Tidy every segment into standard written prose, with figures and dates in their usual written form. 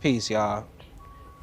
Peace, y'all.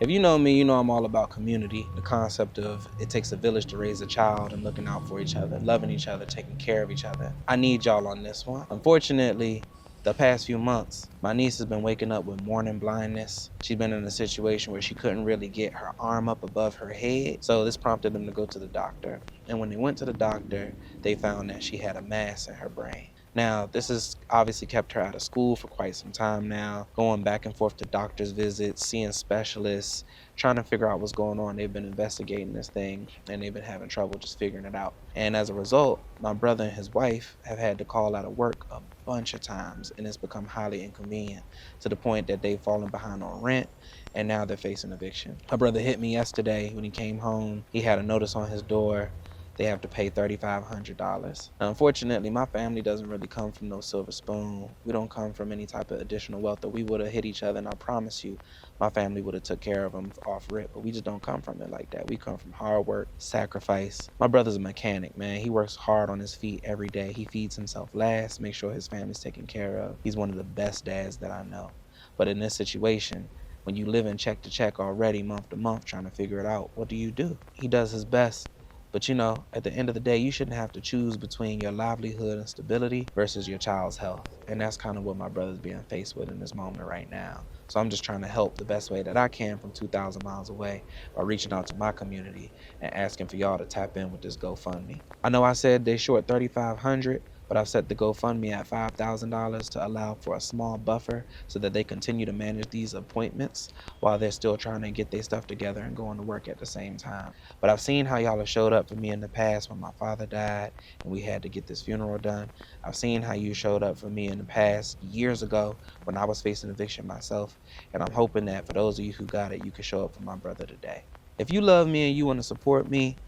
If you know me, you know I'm all about community. The concept of it takes a village to raise a child and looking out for each other, loving each other, taking care of each other. I need y'all on this one. Unfortunately, the past few months, my niece has been waking up with morning blindness. She's been in a situation where she couldn't really get her arm up above her head. So this prompted them to go to the doctor. And when they went to the doctor, they found that she had a mass in her brain. Now, this has obviously kept her out of school for quite some time now, going back and forth to doctor's visits, seeing specialists, trying to figure out what's going on. They've been investigating this thing and they've been having trouble just figuring it out. And as a result, my brother and his wife have had to call out of work a bunch of times, and it's become highly inconvenient to the point that they've fallen behind on rent and now they're facing eviction. My brother hit me yesterday when he came home. He had a notice on his door. They have to pay $3,500. Now, unfortunately, my family doesn't really come from no silver spoon. We don't come from any type of additional wealth, or we would have hit each other, and I promise you, my family would have took care of them off rip, but we just don't come from it like that. We come from hard work, sacrifice. My brother's a mechanic, man. He works hard on his feet every day. He feeds himself last, makes sure his family's taken care of. He's one of the best dads that I know. But in this situation, when you live in check to check already, month to month, trying to figure it out, what do? He does his best. But at the end of the day, you shouldn't have to choose between your livelihood and stability versus your child's health. And that's kind of what my brother's being faced with in this moment right now. So I'm just trying to help the best way that I can from 2,000 miles away by reaching out to my community and asking for y'all to tap in with this GoFundMe. I know I said they short 3,500, but I've set the GoFundMe at $5,000 to allow for a small buffer so that they continue to manage these appointments while they're still trying to get their stuff together and going to work at the same time. But I've seen how y'all have showed up for me in the past when my father died and we had to get this funeral done. I've seen how you showed up for me in the past years ago when I was facing eviction myself. And I'm hoping that for those of you who got it, you can show up for my brother today. If you love me and you want to support me,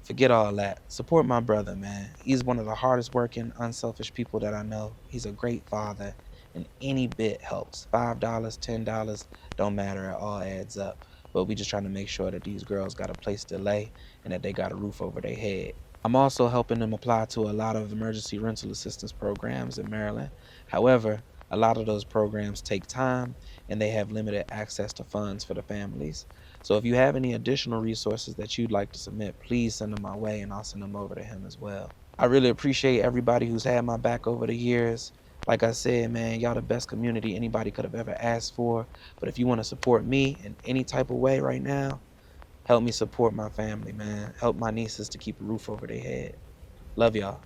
forget all that. Support my brother, man. He's one of the hardest working, unselfish people that I know. He's a great father, and any bit helps. $5, $10, don't matter. It all adds up. But we just trying to make sure that these girls got a place to lay and that they got a roof over their head. I'm also helping them apply to a lot of emergency rental assistance programs in Maryland. However, a lot of those programs take time and they have limited access to funds for the families. So if you have any additional resources that you'd like to submit, please send them my way and I'll send them over to him as well. I really appreciate everybody who's had my back over the years. Like I said, man, y'all the best community anybody could have ever asked for. But if you want to support me in any type of way right now, help me support my family, man. Help my nieces to keep a roof over their head. Love y'all.